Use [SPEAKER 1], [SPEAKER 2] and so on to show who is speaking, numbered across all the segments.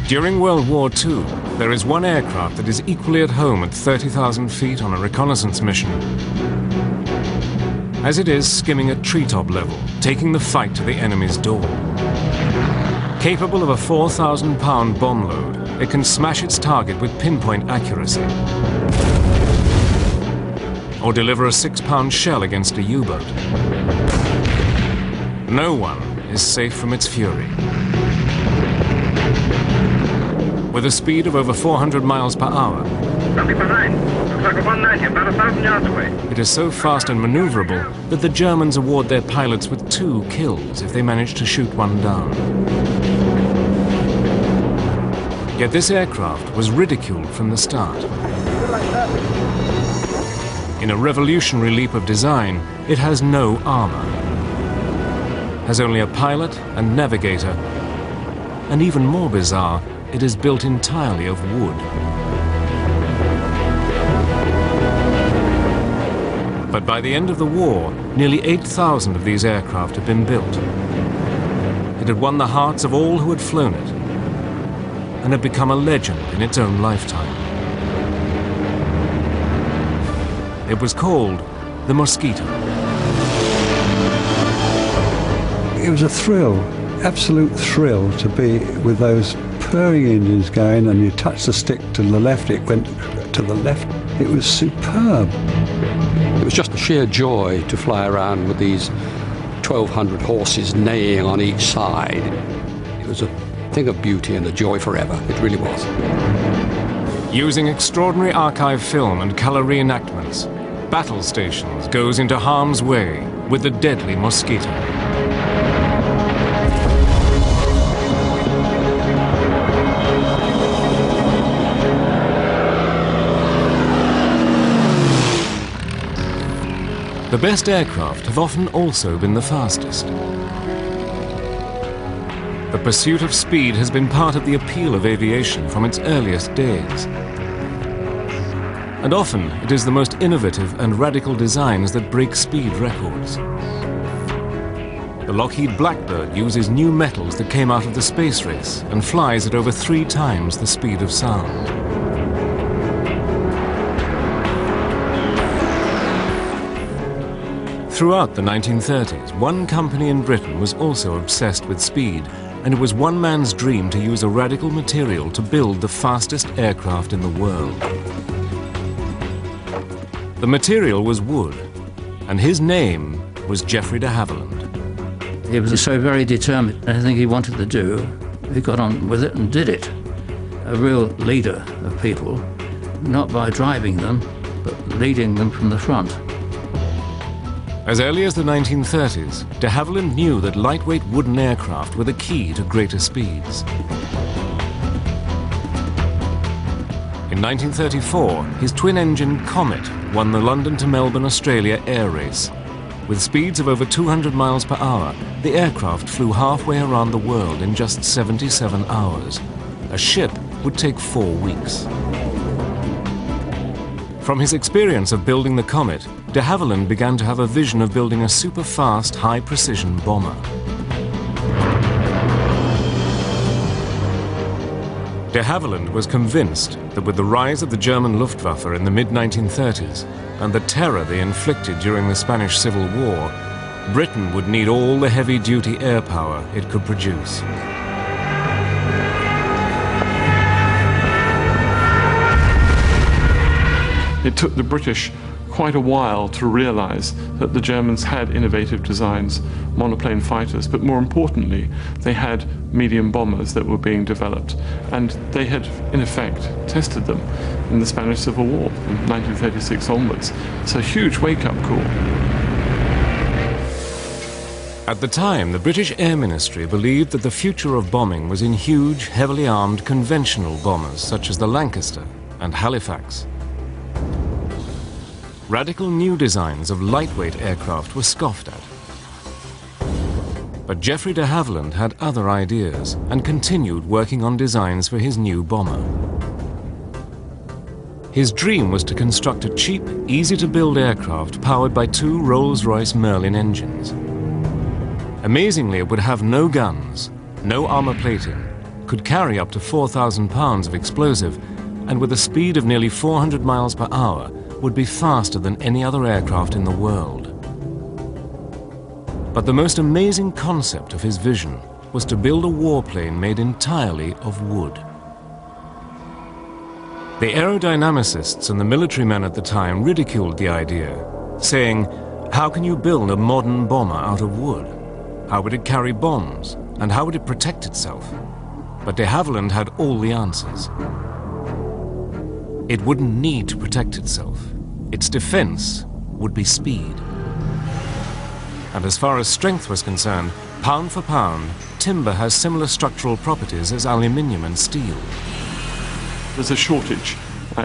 [SPEAKER 1] During World War II, there is one aircraft that is equally at home at 30,000 feet on a reconnaissance mission, as it is skimming at treetop level, taking the fight to the enemy's door. Capable of a 4,000-pound bomb load, it can smash its target with pinpoint accuracy, or deliver a 6-pound shell against a U-boat. No one is safe from its fury. With a speed of over 400 miles per hour,
[SPEAKER 2] Something behind. Looks like a 190, about 1,000 yards away.
[SPEAKER 1] it is so fast and maneuverable that the Germans award their pilots with 2 kills if they manage to shoot one down. Yet this aircraft was ridiculed from the start. In a revolutionary leap of design, it has no armor, has only a pilot and navigator, and even more bizarre, it is built entirely of wood. But by the end of the war, nearly 8,000 of these aircraft had been built. It had won the hearts of all who had flown it, and had become a legend in its own lifetime. It was called the Mosquito.
[SPEAKER 3] It was a thrill, absolute thrill, to be with those purring engines going, and you touch the stick to the left, it went to the left. It was superb.
[SPEAKER 4] It was just a sheer joy to fly around with these 1,200 horses neighing on each side. It was a thing of beauty and a joy forever. It really was.
[SPEAKER 1] Using extraordinary archive film and colour reenactments, Battle Stations goes into harm's way with the deadly Mosquito. The best aircraft have often also been the fastest. The pursuit of speed has been part of the appeal of aviation from its earliest days. And often it is the most innovative and radical designs that break speed records. The Lockheed Blackbird uses new metals that came out of the space race and flies at over 3 times the speed of sound. Throughout the 1930s, one company in Britain was also obsessed with speed, and it was one man's dream to use a radical material to build the fastest aircraft in the world. The material was wood, and his name was Geoffrey de Havilland.
[SPEAKER 5] He was so very determined. Anything he wanted to do, he got on with it and did it. A real leader of people, not by driving them, but leading them from the front.
[SPEAKER 1] As early as the 1930s, de Havilland knew that lightweight wooden aircraft were the key to greater speeds. In 1934, his twin-engine Comet won the London to Melbourne, Australia air race. With speeds of over 200 miles per hour, the aircraft flew halfway around the world in just 77 hours. A ship would take 4 weeks. From his experience of building the Comet, de Havilland began to have a vision of building a super-fast, high-precision bomber. De Havilland was convinced that with the rise of the German Luftwaffe in the mid-1930s and the terror they inflicted during the Spanish Civil War, Britain would need all the heavy-duty air power it could produce.
[SPEAKER 6] It took the British quite a while to realize that the Germans had innovative designs, monoplane fighters, but more importantly, they had medium bombers that were being developed, and they had, in effect, tested them in the Spanish Civil War from 1936 onwards. It's a huge wake-up call.
[SPEAKER 1] At the time, the British Air Ministry believed that the future of bombing was in huge, heavily armed conventional bombers such as the Lancaster and Halifax. Radical new designs of lightweight aircraft were scoffed at. But Geoffrey de Havilland had other ideas and continued working on designs for his new bomber. His dream was to construct a cheap, easy-to-build aircraft powered by 2 Rolls-Royce Merlin engines. Amazingly, it would have no guns, no armor plating, could carry up to 4,000 pounds of explosive, and with a speed of nearly 400 miles per hour, would be faster than any other aircraft in the world. But the most amazing concept of his vision was to build a warplane made entirely of wood. The aerodynamicists and the military men at the time ridiculed the idea, saying, "How can you build a modern bomber out of wood? How would it carry bombs? And how would it protect itself?" But de Havilland had all the answers. It wouldn't need to protect itself. Its defense would be speed. And as far as strength was concerned, pound for pound, timber has similar structural properties as aluminium and steel.
[SPEAKER 6] There's a shortage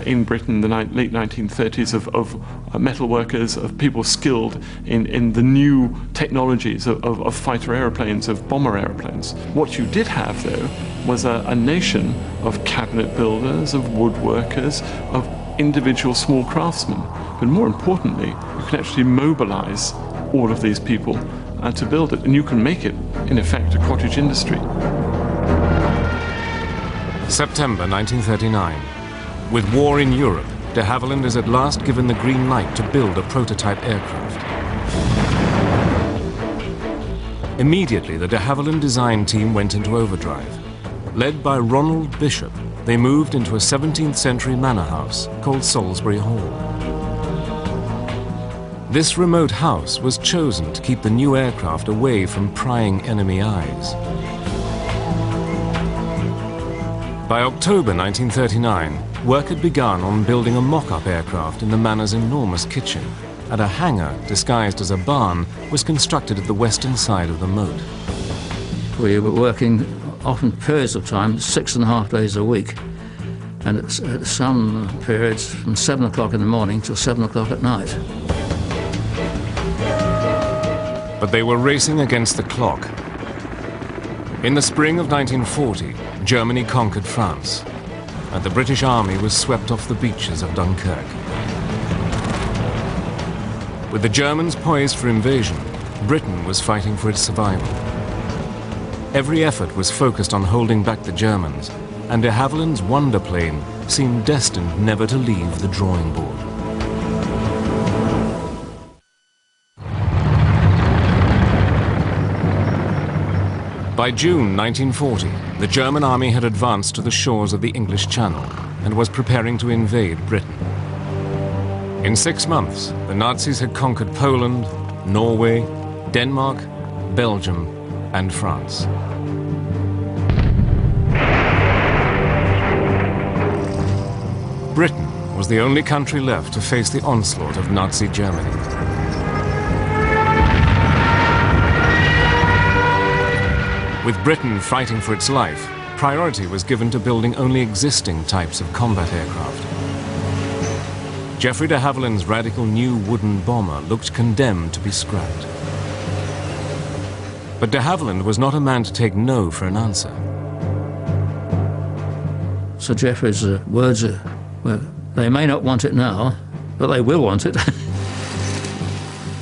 [SPEAKER 6] in Britain in the late 1930s of metal workers, of people skilled in the new technologies of fighter aeroplanes, of bomber aeroplanes. What you did have, though, was a nation of cabinet builders, of woodworkers, of individual small craftsmen. But more importantly, you can actually mobilize all of these people to build it, and you can make it, in effect, a cottage industry.
[SPEAKER 1] September 1939. With war in Europe, de Havilland is at last given the green light to build a prototype aircraft. Immediately, the de Havilland design team went into overdrive. Led by Ronald Bishop, they moved into a 17th century manor house called Salisbury Hall. This remote house was chosen to keep the new aircraft away from prying enemy eyes. By October 1939, work had begun on building a mock-up aircraft in the manor's enormous kitchen, and a hangar disguised as a barn was constructed at the western side of the moat.
[SPEAKER 5] We were working often periods of time, 6.5 days a week, and at some periods from 7 o'clock in the morning till 7 o'clock at night.
[SPEAKER 1] But they were racing against the clock. In the spring of 1940, Germany conquered France, and the British Army was swept off the beaches of Dunkirk. With the Germans poised for invasion, Britain was fighting for its survival. Every effort was focused on holding back the Germans, and de Havilland's wonder plane seemed destined never to leave the drawing board. By June 1940, the German army had advanced to the shores of the English Channel and was preparing to invade Britain. In 6 months, the Nazis had conquered Poland, Norway, Denmark, Belgium, and France. Britain was the only country left to face the onslaught of Nazi Germany. With Britain fighting for its life, priority was given to building only existing types of combat aircraft. Geoffrey de Havilland's radical new wooden bomber looked condemned to be scrapped. But de Havilland was not a man to take no for an answer.
[SPEAKER 5] Sir Geoffrey's words are, well, they may not want it now, but they will want it.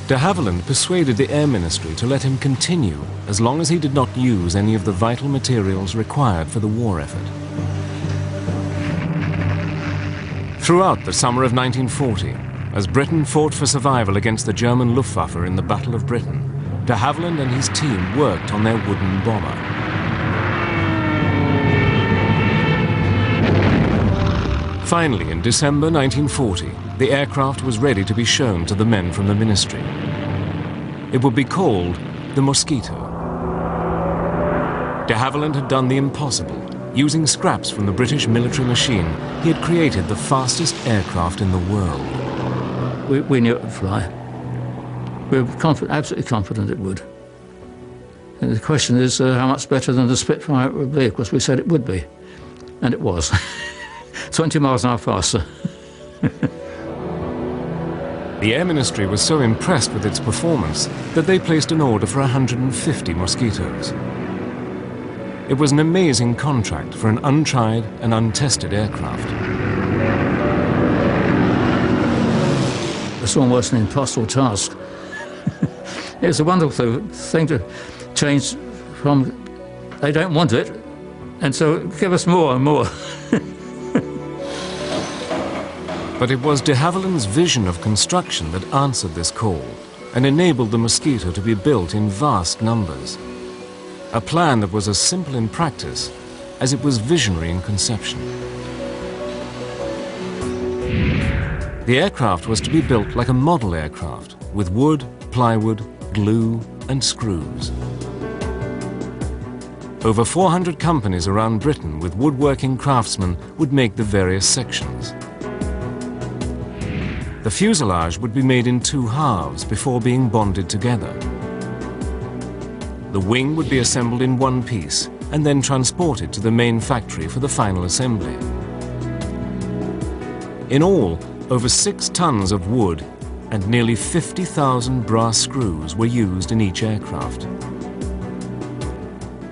[SPEAKER 1] De Havilland persuaded the Air Ministry to let him continue as long as he did not use any of the vital materials required for the war effort. Throughout the summer of 1940, as Britain fought for survival against the German Luftwaffe in the Battle of Britain, de Havilland and his team worked on their wooden bomber. Finally, in December 1940, the aircraft was ready to be shown to the men from the ministry. It would be called the Mosquito. De Havilland had done the impossible. Using scraps from the British military machine, he had created the fastest aircraft in the world.
[SPEAKER 5] We knew it would fly. We were absolutely confident it would. And the question is how much better than the Spitfire it would be. Of course, we said it would be, and it was. 20 miles an hour faster.
[SPEAKER 1] The Air Ministry was so impressed with its performance that they placed an order for 150 Mosquitoes. It was an amazing contract for an untried and untested aircraft.
[SPEAKER 5] It's almost an impossible task. It's a wonderful thing to change from they don't want it And so give us more and more.
[SPEAKER 1] But it was de Havilland's vision of construction that answered this call and enabled the Mosquito to be built in vast numbers. A plan that was as simple in practice as it was visionary in conception. The aircraft was to be built like a model aircraft, with wood, plywood, glue and screws. Over 400 companies around Britain with woodworking craftsmen would make the various sections. The fuselage would be made in two halves before being bonded together. The wing would be assembled in one piece and then transported to the main factory for the final assembly. In all, over 6 tons of wood and nearly 50,000 brass screws were used in each aircraft.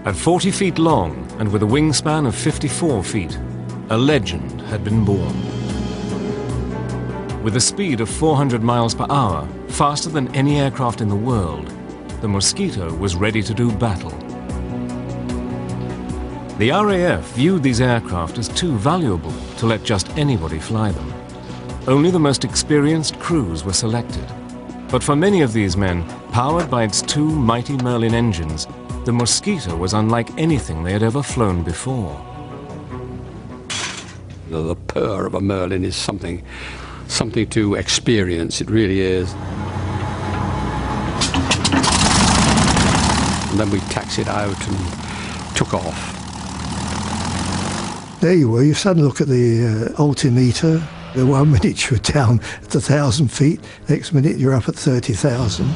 [SPEAKER 1] At 40 feet long and with a wingspan of 54 feet, a legend had been born. With a speed of 400 miles per hour, faster than any aircraft in the world, the Mosquito was ready to do battle. The RAF viewed these aircraft as too valuable to let just anybody fly them. Only the most experienced crews were selected. But for many of these men, powered by its 2 mighty Merlin engines, the Mosquito was unlike anything they had ever flown before.
[SPEAKER 4] The purr of a Merlin is something to experience, it really is. And then we taxied out and took off.
[SPEAKER 7] There you were, you suddenly look at the altimeter. The 1 minute you're down at 1,000 feet, next minute you're up at 30,000.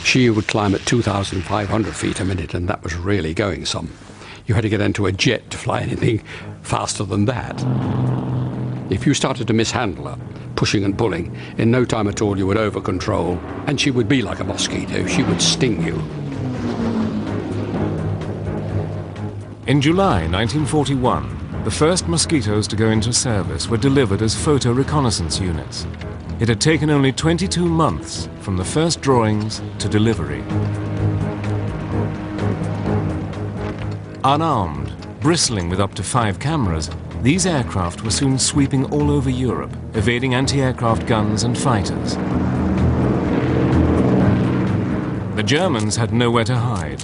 [SPEAKER 4] She would climb at 2,500 feet a minute, and that was really going some. You had to get into a jet to fly anything faster than that. If you started to mishandle her, pushing and pulling, in no time at all you would over-control, and she would be like a mosquito. She would sting you.
[SPEAKER 1] In July 1941, the first Mosquitoes to go into service were delivered as photo reconnaissance units. It had taken only 22 months from the first drawings to delivery. Unarmed, bristling with up to 5 cameras, these aircraft were soon sweeping all over Europe, evading anti-aircraft guns and fighters. The Germans had nowhere to hide.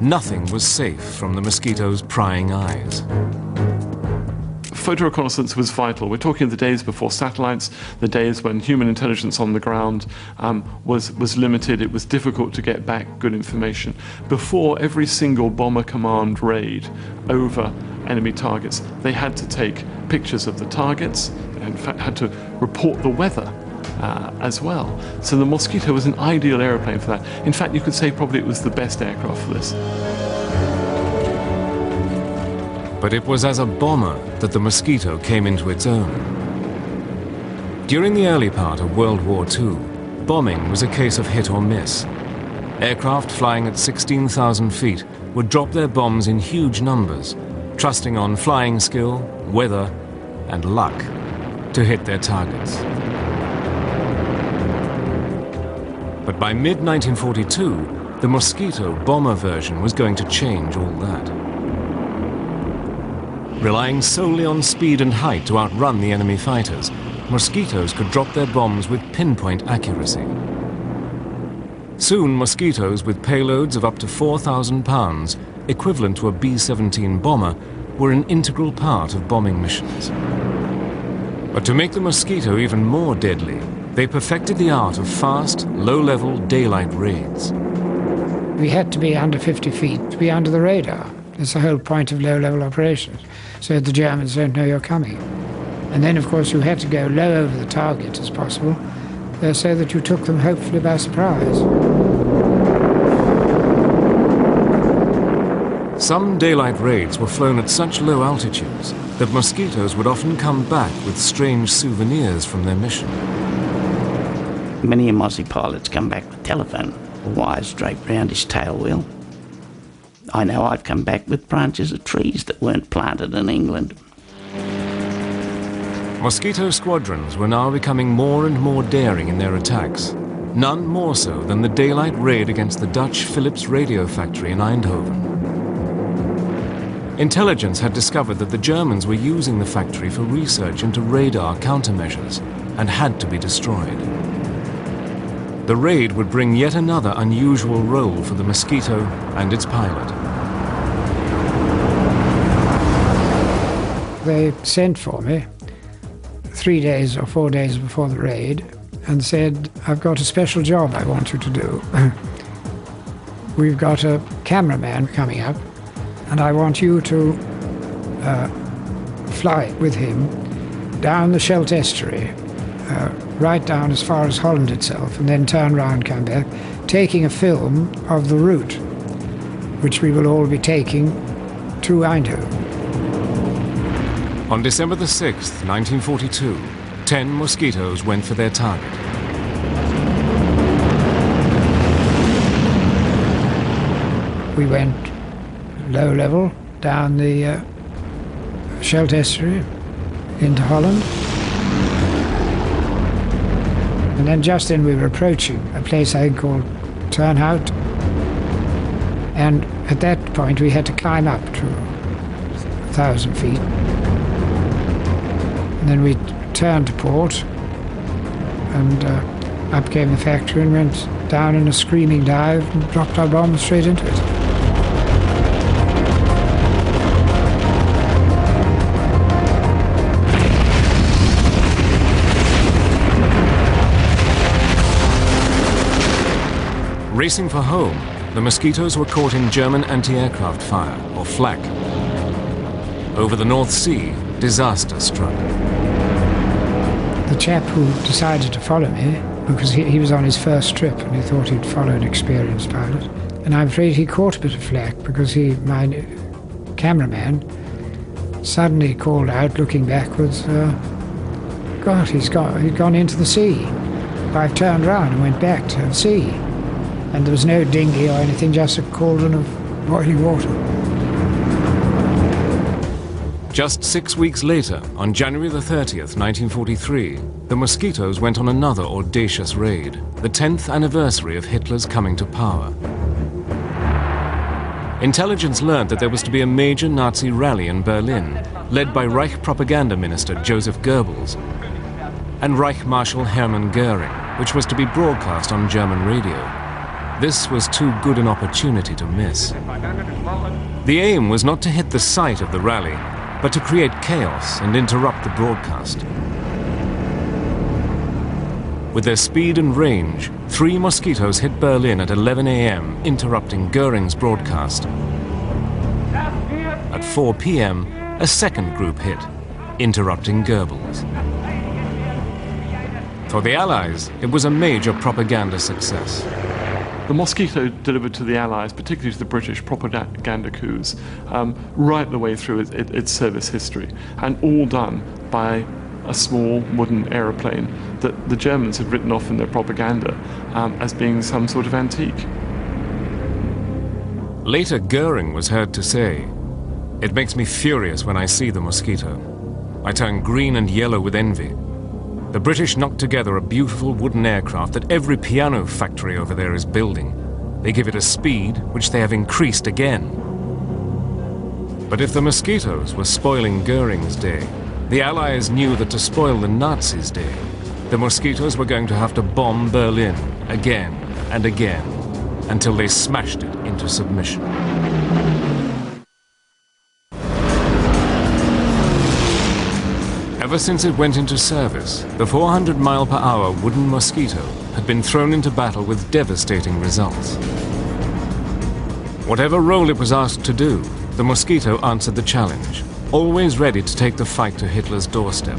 [SPEAKER 1] Nothing was safe from the Mosquito's prying eyes.
[SPEAKER 6] Photo reconnaissance was vital. We're talking the days before satellites, the days when human intelligence on the ground was limited. It was difficult to get back good information. Before every single bomber command raid over enemy targets, they had to take pictures of the targets, and in fact had to report the weather as well. So the Mosquito was an ideal aeroplane for that. In fact, you could say probably it was the best aircraft for this.
[SPEAKER 1] But it was as a bomber that the Mosquito came into its own. During the early part of World War II, bombing was a case of hit or miss. Aircraft flying at 16,000 feet would drop their bombs in huge numbers, trusting on flying skill, weather, and luck to hit their targets. But by mid-1942, the Mosquito bomber version was going to change all that. Relying solely on speed and height to outrun the enemy fighters, Mosquitoes could drop their bombs with pinpoint accuracy. Soon, Mosquitoes with payloads of up to 4,000 pounds, equivalent to a B-17 bomber, were an integral part of bombing missions. But to make the Mosquito even more deadly, they perfected the art of fast, low-level daylight raids.
[SPEAKER 8] We had to be under 50 feet to be under the radar. That's the whole point of low-level operations, so the Germans don't know you're coming. And then, of course, you had to go low over the target as possible, so that you took them hopefully by surprise.
[SPEAKER 1] Some daylight raids were flown at such low altitudes that Mosquitoes would often come back with strange souvenirs from their mission.
[SPEAKER 9] Many of Aussie pilots come back with telephone wires draped round his tail wheel. I know I've come back with branches of trees that weren't planted in England.
[SPEAKER 1] Mosquito squadrons were now becoming more and more daring in their attacks, none more so than the daylight raid against the Dutch Philips radio factory in Eindhoven. Intelligence had discovered that the Germans were using the factory for research into radar countermeasures and had to be destroyed. The raid would bring yet another unusual role for the Mosquito and its pilot.
[SPEAKER 8] They sent for me 3 days or 4 days before the raid and said, "I've got a special job I want you to do. We've got a cameraman coming up, and I want you to fly with him down the Scheldt estuary, right down as far as Holland itself, and then turn round, come back, taking a film of the route, which we will all be taking to Eindhoven."
[SPEAKER 1] On December the 6th, 1942, 10 Mosquitoes went for their target.
[SPEAKER 8] We went low level down the Scheldt estuary into Holland. And then just then we were approaching a place I think called Turnhout. And at that point we had to climb up to 1,000 feet. And then we turned to port, and up came the factory and went down in a screaming dive and dropped our bomb straight into it.
[SPEAKER 1] Racing for home, the Mosquitoes were caught in German anti-aircraft fire, or flak. Over the North Sea, disaster struck.
[SPEAKER 8] The chap who decided to follow me, because he was on his first trip and he thought he'd follow an experienced pilot, and I'm afraid he caught a bit of flak because my cameraman suddenly called out, looking backwards, God, he'd gone into the sea. I've turned round and went back to the sea. And there was no dinghy or anything, just a cauldron of boiling water.
[SPEAKER 1] Just 6 weeks later, on January the 30th, 1943, the Mosquitoes went on another audacious raid, the 10th anniversary of Hitler's coming to power. Intelligence learned that there was to be a major Nazi rally in Berlin, led by Reich propaganda minister Joseph Goebbels and Reich Marshal Hermann Goering, which was to be broadcast on German radio. This was too good an opportunity to miss. The aim was not to hit the site of the rally, but to create chaos and interrupt the broadcast. With their speed and range, 3 Mosquitoes hit Berlin at 11 a.m., interrupting Goering's broadcast. At 4 p.m., a second group hit, interrupting Goebbels. For the Allies, it was a major propaganda success.
[SPEAKER 6] The Mosquito delivered to the Allies, particularly to the British, propaganda coups right the way through its service history, and all done by a small wooden aeroplane that the Germans had written off in their propaganda as being some sort of antique.
[SPEAKER 1] Later, Goering was heard to say, "It makes me furious when I see the Mosquito. I turn green and yellow with envy. The British knocked together a beautiful wooden aircraft that every piano factory over there is building. They give it a speed which they have increased again." But if the Mosquitoes were spoiling Goering's day, the Allies knew that to spoil the Nazis' day, the Mosquitoes were going to have to bomb Berlin again and again until they smashed it into submission. Ever since it went into service, the 400-mile-per-hour wooden Mosquito had been thrown into battle with devastating results. Whatever role it was asked to do, the Mosquito answered the challenge, always ready to take the fight to Hitler's doorstep.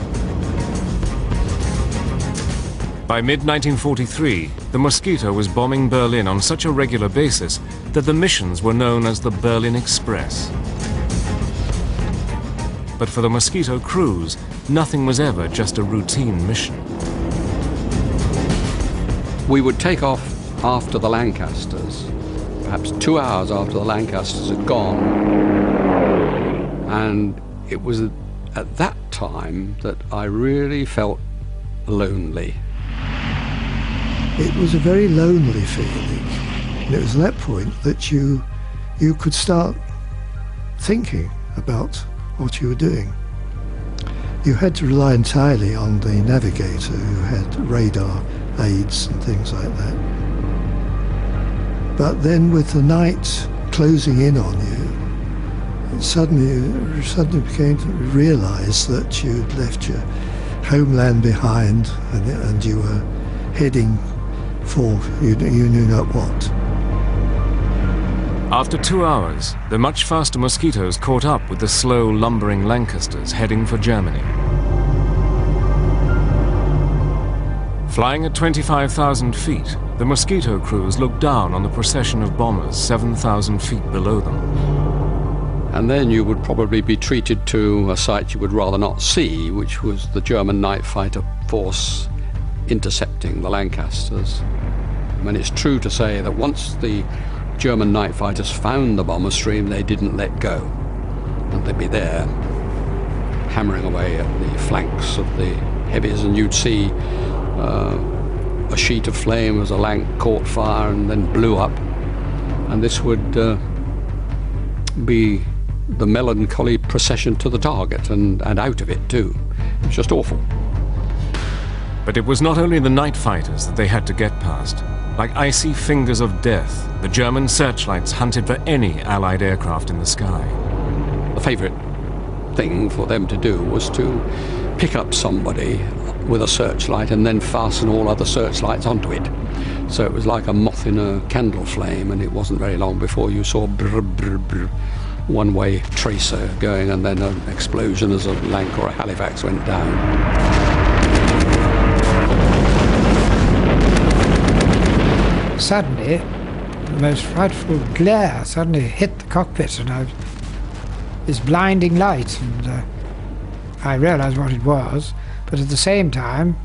[SPEAKER 1] By mid-1943, the Mosquito was bombing Berlin on such a regular basis that the missions were known as the Berlin Express. But for the Mosquito crews, nothing was ever just a routine mission.
[SPEAKER 4] We would take off after the Lancasters, perhaps 2 hours after the Lancasters had gone. And it was at that time that I really felt lonely.
[SPEAKER 7] It was a very lonely feeling. And it was at that point that you could start thinking about what you were doing. You had to rely entirely on the navigator, who had radar aids and things like that. But then with the night closing in on you, suddenly began to realise that you'd left your homeland behind, and you were heading for you knew not what.
[SPEAKER 1] After 2 hours, the much faster Mosquitoes caught up with the slow, lumbering Lancasters heading for Germany. Flying at 25,000 feet, the Mosquito crews looked down on the procession of bombers 7,000 feet below them.
[SPEAKER 4] And then you would probably be treated to a sight you would rather not see, which was the German night fighter force intercepting the Lancasters. I mean, it's true to say that once the German night fighters found the bomber stream, they didn't let go. And they'd be there, hammering away at the flanks of the heavies, and you'd see a sheet of flame as a Lanc caught fire and then blew up. And this would be the melancholy procession to the target, and out of it too. It's just awful.
[SPEAKER 1] But it was not only the night fighters that they had to get past. Like icy fingers of death, the German searchlights hunted for any Allied aircraft in the sky.
[SPEAKER 4] The favourite thing for them to do was to pick up somebody with a searchlight and then fasten all other searchlights onto it. So it was like a moth in a candle flame, and it wasn't very long before you saw brr, brr, brr, one-way tracer going, and then an explosion as a Lanc or a Halifax went down.
[SPEAKER 8] Suddenly, the most frightful glare suddenly hit the cockpit, and this blinding light, and I realized what it was, but at the same time,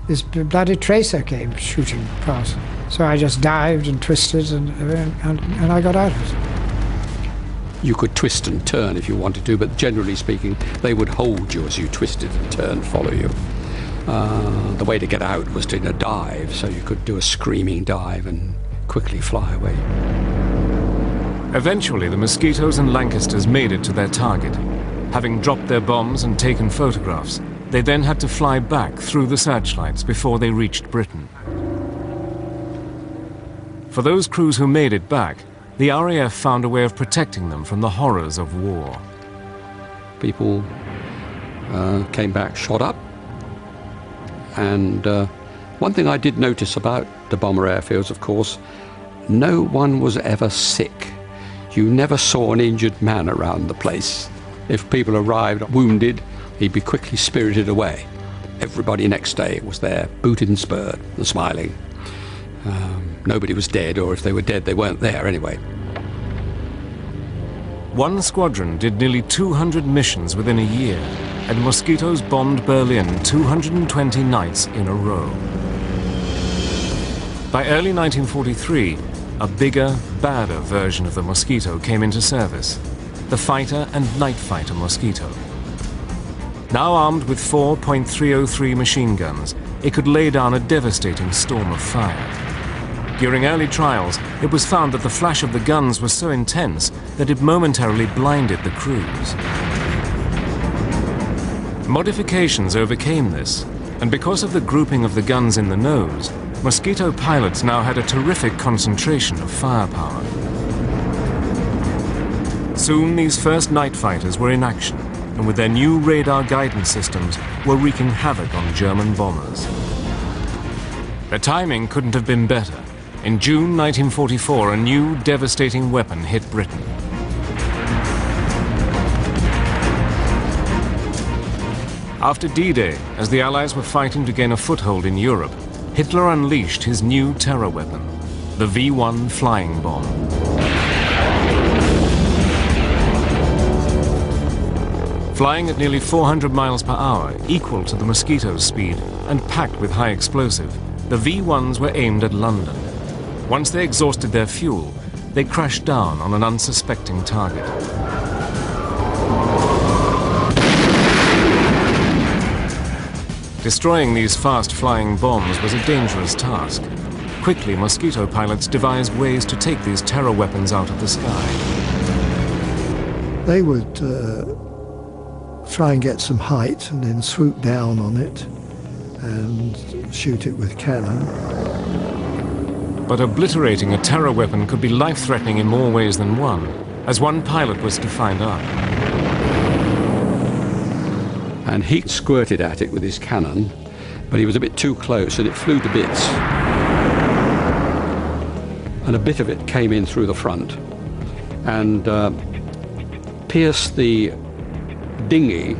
[SPEAKER 8] this bloody tracer came shooting past. So I just dived and twisted, and I got out of it.
[SPEAKER 4] You could twist and turn if you wanted to, but generally speaking, they would hold you as you twisted and turned, follow you. The way to get out was to dive, so you could do a screaming dive and quickly fly away.
[SPEAKER 1] Eventually, the Mosquitoes and Lancasters made it to their target. Having dropped their bombs and taken photographs, they then had to fly back through the searchlights before they reached Britain. For those crews who made it back, the RAF found a way of protecting them from the horrors of war.
[SPEAKER 4] People came back shot up. And one thing I did notice about the bomber airfields, of course, no one was ever sick. You never saw an injured man around the place. If people arrived wounded, he'd be quickly spirited away. Everybody next day was there, booted and spurred and smiling. Nobody was dead, or if they were dead, they weren't there anyway.
[SPEAKER 1] One squadron did nearly 200 missions within a year, and Mosquitoes bombed Berlin 220 nights in a row. By early 1943, a bigger, badder version of the Mosquito came into service, the fighter and night fighter Mosquito. Now armed with 4 .303 machine guns, it could lay down a devastating storm of fire. During early trials, it was found that the flash of the guns was so intense that it momentarily blinded the crews. Modifications overcame this, and because of the grouping of the guns in the nose, Mosquito pilots now had a terrific concentration of firepower. Soon these first night fighters were in action, and with their new radar guidance systems were wreaking havoc on German bombers. The timing couldn't have been better. In June 1944, a new devastating weapon hit Britain. After D-Day, as the Allies were fighting to gain a foothold in Europe, Hitler unleashed his new terror weapon, the V-1 flying bomb. Flying at nearly 400 miles per hour, equal to the Mosquito's speed, and packed with high explosive, the V-1s were aimed at London. Once they exhausted their fuel, they crashed down on an unsuspecting target. Destroying these fast-flying bombs was a dangerous task. Quickly, Mosquito pilots devised ways to take these terror weapons out of the sky.
[SPEAKER 7] They would try and get some height and then swoop down on it and shoot it with cannon.
[SPEAKER 1] But obliterating a terror weapon could be life-threatening in more ways than one, as one pilot was to find out.
[SPEAKER 4] And he squirted at it with his cannon, but he was a bit too close and it flew to bits. And a bit of it came in through the front and pierced the dinghy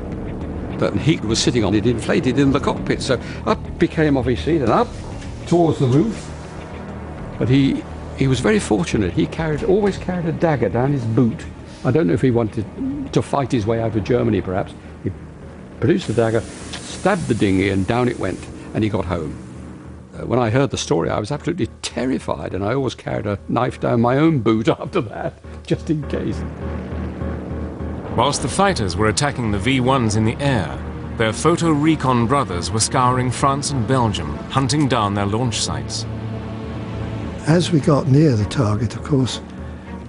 [SPEAKER 4] that he was sitting on. It inflated in the cockpit, so up he came off his seat and up towards the roof. But he was very fortunate. He always carried a dagger down his boot. I don't know if he wanted to fight his way out of Germany, perhaps. He produced the dagger, stabbed the dinghy, and down it went, and he got home. When I heard the story, I was absolutely terrified, and I always carried a knife down my own boot after that, just in case.
[SPEAKER 1] Whilst the fighters were attacking the V-1s in the air, their photo recon brothers were scouring France and Belgium, hunting down their launch sites.
[SPEAKER 7] As we got near the target, of course,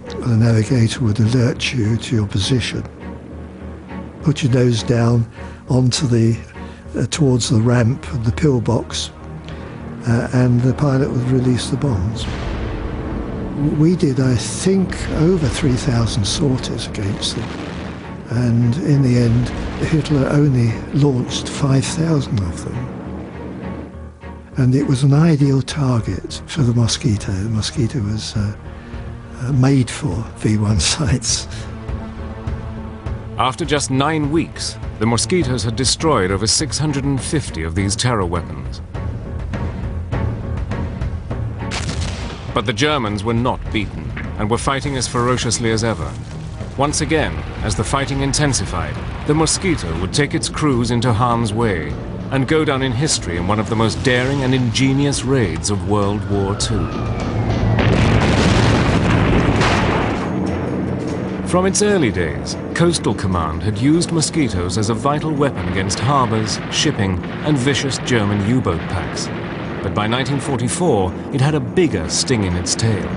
[SPEAKER 7] the navigator would alert you to your position. Put your nose down onto towards the ramp of the pillbox, and the pilot would release the bombs. We did, I think, over 3,000 sorties against them. And in the end, Hitler only launched 5,000 of them. And it was an ideal target for the Mosquito. The Mosquito was made for V1 sites.
[SPEAKER 1] After just 9 weeks, the Mosquitoes had destroyed over 650 of these terror weapons. But the Germans were not beaten and were fighting as ferociously as ever. Once again, as the fighting intensified, the Mosquito would take its crews into harm's way and go down in history in one of the most daring and ingenious raids of World War II. From its early days, Coastal Command had used Mosquitoes as a vital weapon against harbors, shipping, and vicious German U-boat packs. But by 1944, it had a bigger sting in its tail.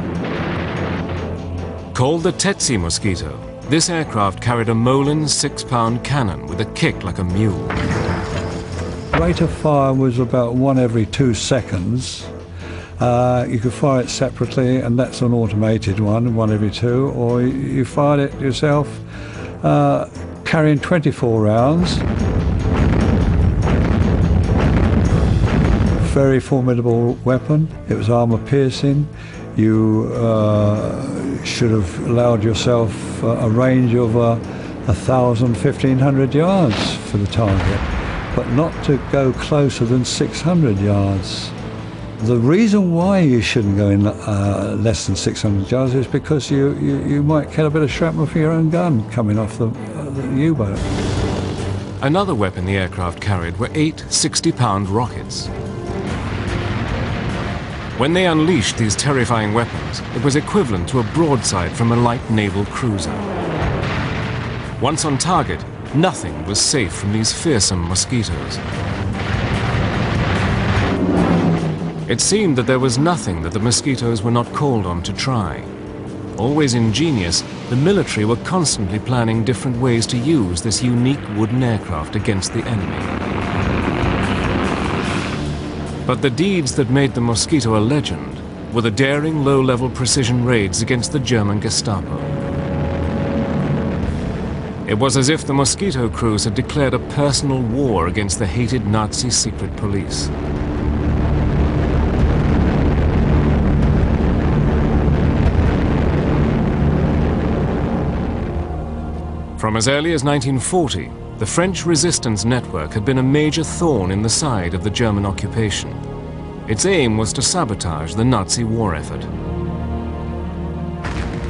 [SPEAKER 1] Called the Tetsi Mosquito, this aircraft carried a Molin 6-pound cannon with a kick like a mule.
[SPEAKER 3] Rate of fire was about 1 every 2 seconds. You could fire it separately, and that's an automated one, 1 every 2, or you fired it yourself, carrying 24 rounds. Very formidable weapon. It was armor piercing. You should have allowed yourself a range of 1,000, 1,500 yards for the target, but not to go closer than 600 yards. The reason why you shouldn't go in less than 600 yards is because you might get a bit of shrapnel from your own gun coming off the U-boat.
[SPEAKER 1] Another weapon the aircraft carried were 8 60-pound rockets. When they unleashed these terrifying weapons, it was equivalent to a broadside from a light naval cruiser. Once on target, nothing was safe from these fearsome Mosquitoes. It seemed that there was nothing that the Mosquitoes were not called on to try. Always ingenious, the military were constantly planning different ways to use this unique wooden aircraft against the enemy. But the deeds that made the Mosquito a legend were the daring low-level precision raids against the German Gestapo. It was as if the Mosquito crews had declared a personal war against the hated Nazi secret police. From as early as 1940, the French resistance network had been a major thorn in the side of the German occupation. Its aim was to sabotage the Nazi war effort.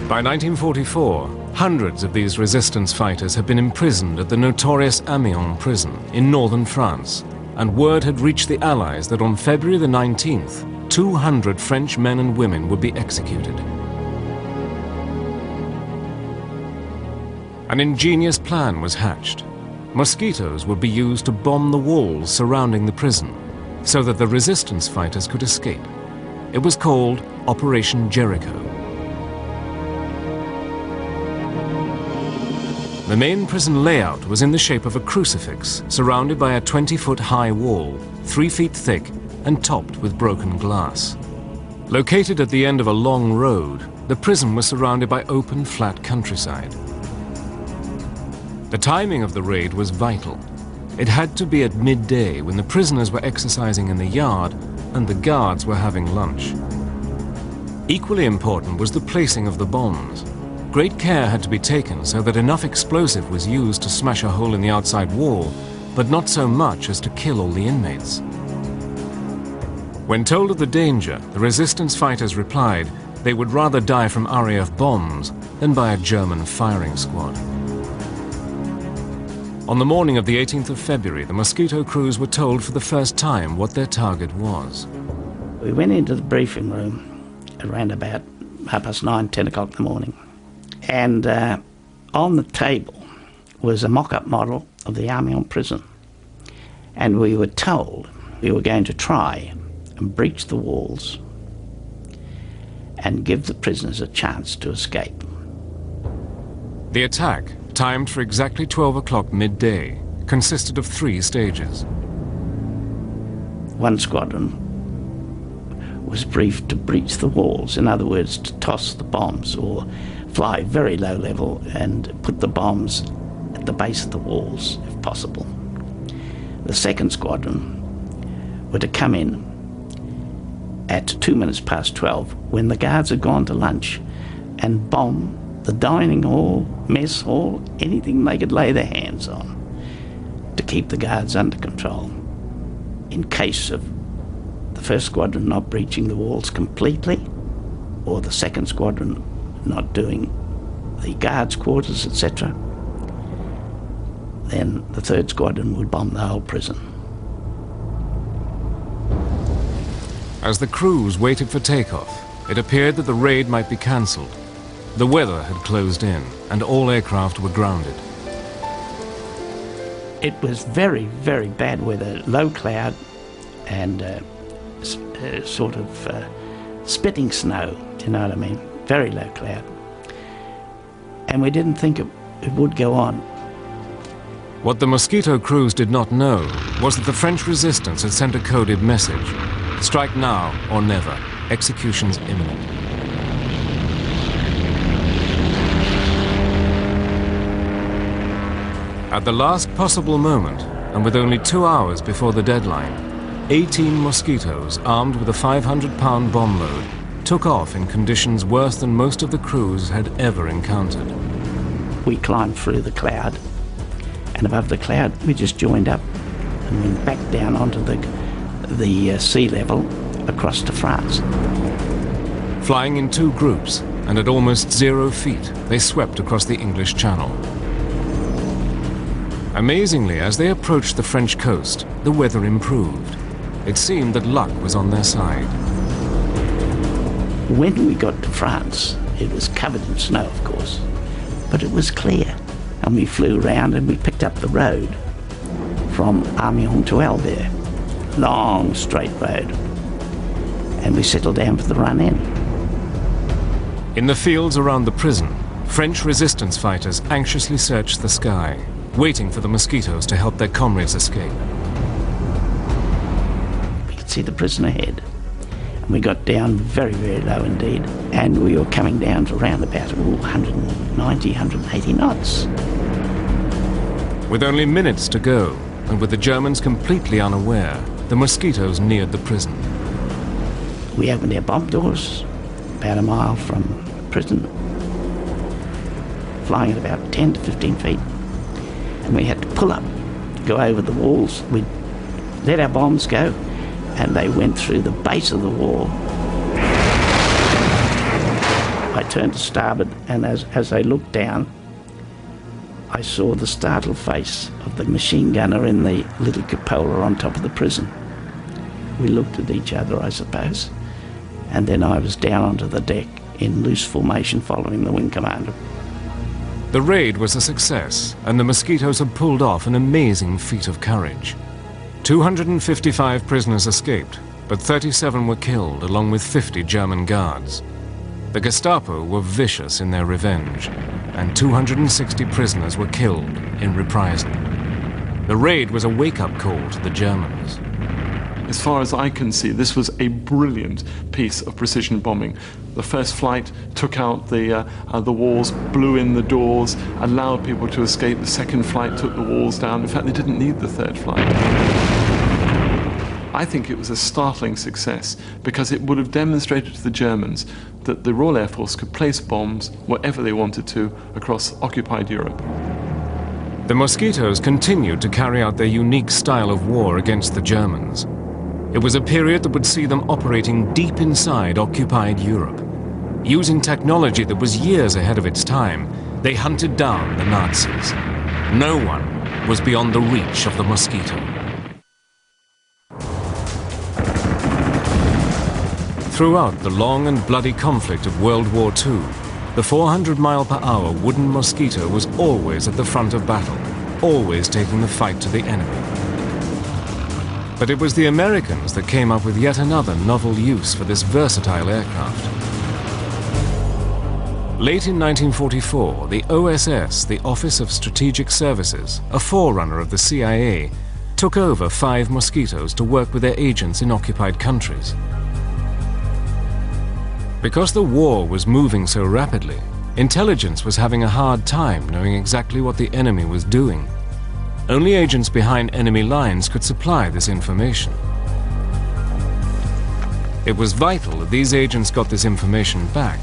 [SPEAKER 1] By 1944, hundreds of these resistance fighters had been imprisoned at the notorious Amiens prison in northern France, and word had reached the Allies that on February the 19th, 200 French men and women would be executed. An ingenious plan was hatched. Mosquitoes would be used to bomb the walls surrounding the prison, so that the resistance fighters could escape. It was called Operation Jericho. The main prison layout was in the shape of a crucifix, surrounded by a 20-foot high wall, 3 feet thick and topped with broken glass. Located at the end of a long road, the prison was surrounded by open, flat countryside. The timing of the raid was vital. It had to be at midday when the prisoners were exercising in the yard and the guards were having lunch. Equally important was the placing of the bombs. Great care had to be taken so that enough explosive was used to smash a hole in the outside wall, but not so much as to kill all the inmates. When told of the danger, the resistance fighters replied they would rather die from RAF bombs than by a German firing squad. On the morning of the 18th of February, the Mosquito crews were told for the first time what their target was.
[SPEAKER 9] We went into the briefing room around about 9:30, 10 o'clock in the morning. And on the table was a mock-up model of the Amiens prison. And we were told we were going to try and breach the walls and give the prisoners a chance to escape.
[SPEAKER 1] The attack, timed for exactly 12 o'clock midday, consisted of 3 stages.
[SPEAKER 9] One squadron was briefed to breach the walls, in other words, to toss the bombs or fly very low level and put the bombs at the base of the walls, if possible. The second squadron were to come in at 12:02 when the guards had gone to lunch and bomb the dining hall, mess hall, anything they could lay their hands on to keep the guards under control. In case of the first squadron not breaching the walls completely, or the second squadron not doing the guards' quarters, etc., then the third squadron would bomb the whole prison.
[SPEAKER 1] As the crews waited for takeoff, it appeared that the raid might be cancelled. The weather had closed in, and all aircraft were grounded.
[SPEAKER 9] It was very, very bad weather, low cloud and sort of spitting snow, you know what I mean? Very low cloud. And we didn't think it would go on.
[SPEAKER 1] What the Mosquito crews did not know was that the French resistance had sent a coded message. Strike now or never. Execution's imminent. At the last possible moment, and with only 2 hours before the deadline, 18 Mosquitoes armed with a 500-pound bomb load took off in conditions worse than most of the crews had ever encountered.
[SPEAKER 9] We climbed through the cloud, and above the cloud we just joined up and went back down onto the sea level across to France.
[SPEAKER 1] Flying in 2 groups and at almost 0 feet, they swept across the English Channel. Amazingly, as they approached the French coast, the weather improved. It seemed that luck was on their side.
[SPEAKER 9] When we got to France, it was covered in snow, of course, but it was clear. And we flew around and we picked up the road from Amiens to Albert. Long, straight road. And we settled down for the run-in.
[SPEAKER 1] In the fields around the prison, French resistance fighters anxiously searched the sky, waiting for the Mosquitoes to help their comrades escape.
[SPEAKER 9] We could see the prison ahead. And we got down very, very low indeed. And we were coming down to around about 190, 180 knots.
[SPEAKER 1] With only minutes to go, and with the Germans completely unaware, the Mosquitoes neared the prison.
[SPEAKER 9] We opened our bomb doors about a mile from prison, flying at about 10 to 15 feet. And we had to pull up, go over the walls. We let our bombs go, and they went through the base of the wall. I turned to starboard, and as I looked down, I saw the startled face of the machine gunner in the little cupola on top of the prison. We looked at each other, I suppose, and then I was down onto the deck in loose formation following the wing commander.
[SPEAKER 1] The raid was a success, and the Mosquitoes had pulled off an amazing feat of courage. 255 prisoners escaped, but 37 were killed, along with 50 German guards. The Gestapo were vicious in their revenge, and 260 prisoners were killed in reprisal. The raid was a wake-up call to the Germans.
[SPEAKER 6] As far as I can see, this was a brilliant piece of precision bombing. The first flight took out the walls, blew in the doors, allowed people to escape. The second flight took the walls down. In fact, they didn't need the third flight. I think it was a startling success because it would have demonstrated to the Germans that the Royal Air Force could place bombs wherever they wanted to across occupied Europe.
[SPEAKER 1] The Mosquitoes continued to carry out their unique style of war against the Germans. It was a period that would see them operating deep inside occupied Europe. Using technology that was years ahead of its time, they hunted down the Nazis. No one was beyond the reach of the Mosquito. Throughout the long and bloody conflict of World War II, the 400-mile-per-hour wooden Mosquito was always at the front of battle, always taking the fight to the enemy. But it was the Americans that came up with yet another novel use for this versatile aircraft. Late in 1944, the OSS, the Office of Strategic Services, a forerunner of the CIA, took over 5 Mosquitoes to work with their agents in occupied countries. Because the war was moving so rapidly, intelligence was having a hard time knowing exactly what the enemy was doing. Only agents behind enemy lines could supply this information. It was vital that these agents got this information back.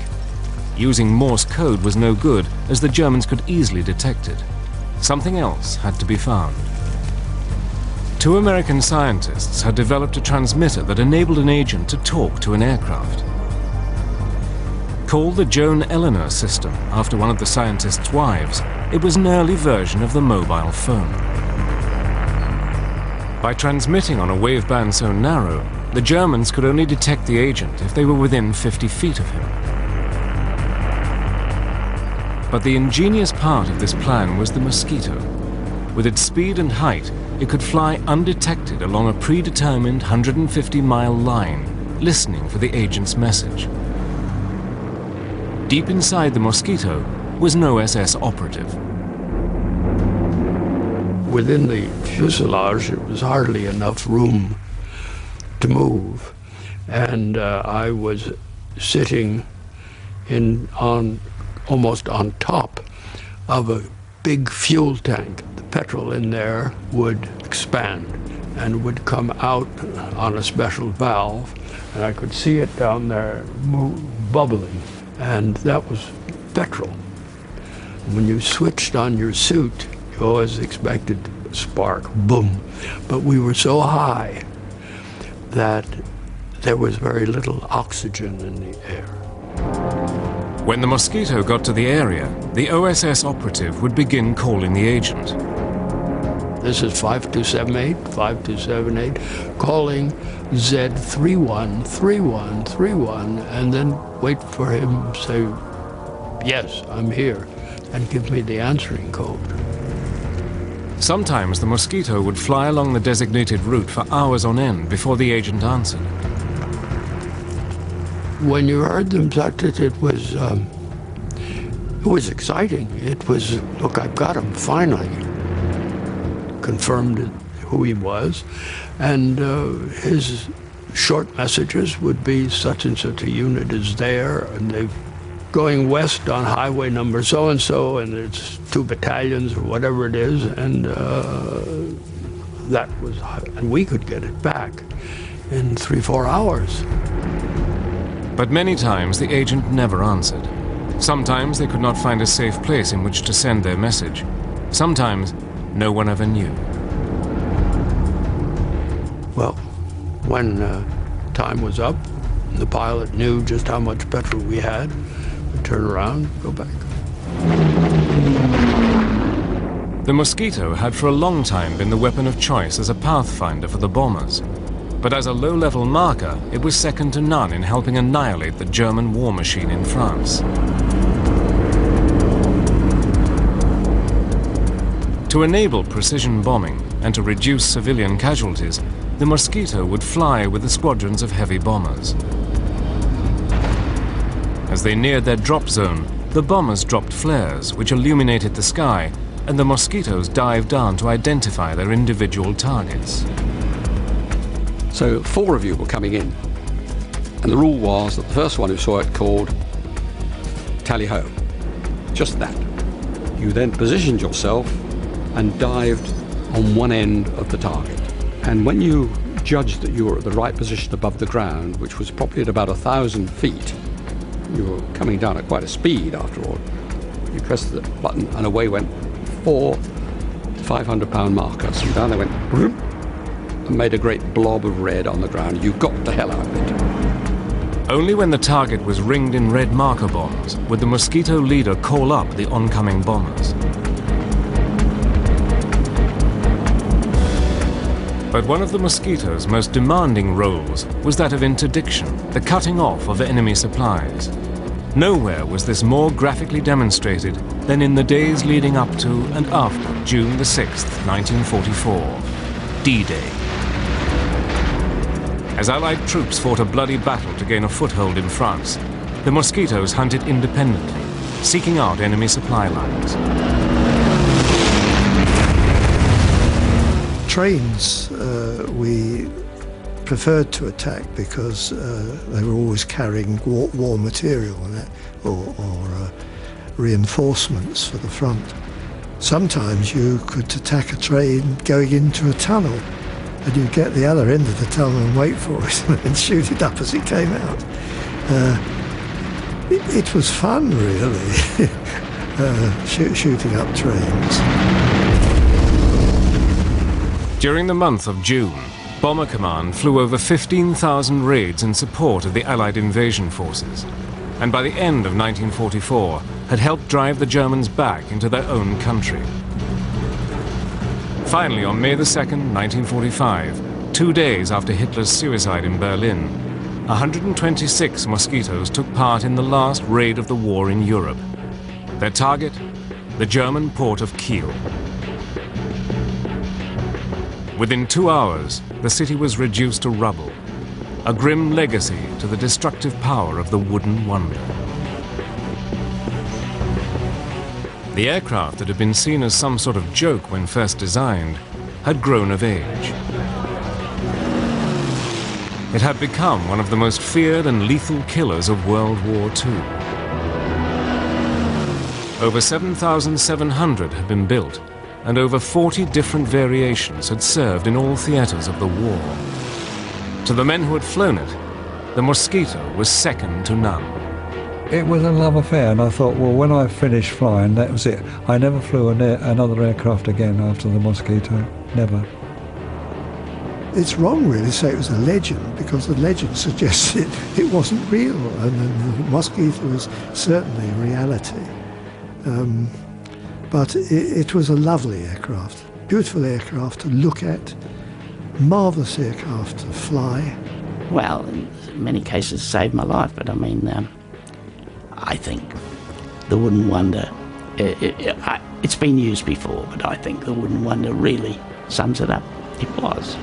[SPEAKER 1] Using Morse code was no good, as the Germans could easily detect it. Something else had to be found. 2 American scientists had developed a transmitter that enabled an agent to talk to an aircraft. Called the Joan Eleanor system after one of the scientists' wives, it was an early version of the mobile phone. By transmitting on a waveband so narrow, the Germans could only detect the agent if they were within 50 feet of him. But the ingenious part of this plan was the Mosquito. With its speed and height, it could fly undetected along a predetermined 150-mile line, listening for the agent's message. Deep inside the Mosquito was an OSS operative.
[SPEAKER 4] Within the fuselage, there was hardly enough room to move, and I was sitting almost on top of a big fuel tank. The petrol in there would expand and would come out on a special valve, and I could see it down there bubbling. And that was petrol. When you switched on your suit, you always expected a spark, boom. But we were so high that there was very little oxygen in the air.
[SPEAKER 1] When the Mosquito got to the area, the OSS operative would begin calling the agent.
[SPEAKER 4] This is 5278, 5278, calling Z313131, and then wait for him to say, yes, I'm here, and give me the answering code.
[SPEAKER 1] Sometimes the Mosquito would fly along the designated route for hours on end before the agent answered.
[SPEAKER 4] When you heard them, it was exciting. It was, look, I've got him, finally. Confirmed who he was, and his short messages would be such and such a unit is there, and they're going west on highway number so-and-so, and it's 2 battalions or whatever it is, and and we could get it back in 3-4 hours.
[SPEAKER 1] But many times the agent never answered. Sometimes they could not find a safe place in which to send their message. Sometimes no one ever knew.
[SPEAKER 4] Well, when time was up, and the pilot knew just how much petrol we had, we'd turn around, go back.
[SPEAKER 1] The Mosquito had for a long time been the weapon of choice as a pathfinder for the bombers. But as a low-level marker, it was second to none in helping annihilate the German war machine in France. To enable precision bombing and to reduce civilian casualties, the Mosquito would fly with the squadrons of heavy bombers. As they neared their drop zone, the bombers dropped flares which illuminated the sky, and the Mosquitoes dived down to identify their individual targets.
[SPEAKER 4] So 4 of you were coming in, and the rule was that the first one who saw it called tally-ho. Just that. You then positioned yourself and dived on one end of the target. And when you judged that you were at the right position above the ground, which was probably at about 1,000 feet, you were coming down at quite a speed after all, you pressed the button and away went 4 500-pound markers. And down they went, and made a great blob of red on the ground. You got the hell out of it.
[SPEAKER 1] Only when the target was ringed in red marker bombs would the Mosquito leader call up the oncoming bombers. But one of the Mosquito's most demanding roles was that of interdiction, the cutting off of enemy supplies. Nowhere was this more graphically demonstrated than in the days leading up to and after June the 6th, 1944, D-Day. As Allied troops fought a bloody battle to gain a foothold in France, the Mosquitoes hunted independently, seeking out enemy supply lines.
[SPEAKER 7] Trains we preferred to attack because they were always carrying war material or reinforcements for the front. Sometimes you could attack a train going into a tunnel, and you'd get the other end of the tunnel and wait for it and shoot it up as it came out. It was fun, really, shooting up trains.
[SPEAKER 1] During the month of June, Bomber Command flew over 15,000 raids in support of the Allied invasion forces, and by the end of 1944 had helped drive the Germans back into their own country. Finally, on May the 2nd, 1945, 2 days after Hitler's suicide in Berlin, 126 Mosquitoes took part in the last raid of the war in Europe. Their target, the German port of Kiel. Within 2 hours, the city was reduced to rubble, a grim legacy to the destructive power of the wooden wonder. The aircraft that had been seen as some sort of joke when first designed had grown of age. It had become one of the most feared and lethal killers of World War II. Over 7,700 had been built, and over 40 different variations had served in all theaters of the war. To the men who had flown it, the Mosquito was second to none.
[SPEAKER 3] It was a love affair, and I thought, well, when I finished flying, that was it. I never flew another aircraft again after the Mosquito, never.
[SPEAKER 7] It's wrong, really, to say it was a legend, because the legend suggests it wasn't real, and the Mosquito was certainly a reality. But it was a lovely aircraft, beautiful aircraft to look at, marvellous aircraft to fly.
[SPEAKER 9] Well, in many cases saved my life, but I mean, I think the Wooden Wonder, it's been used before, but I think the Wooden Wonder really sums it up. It was.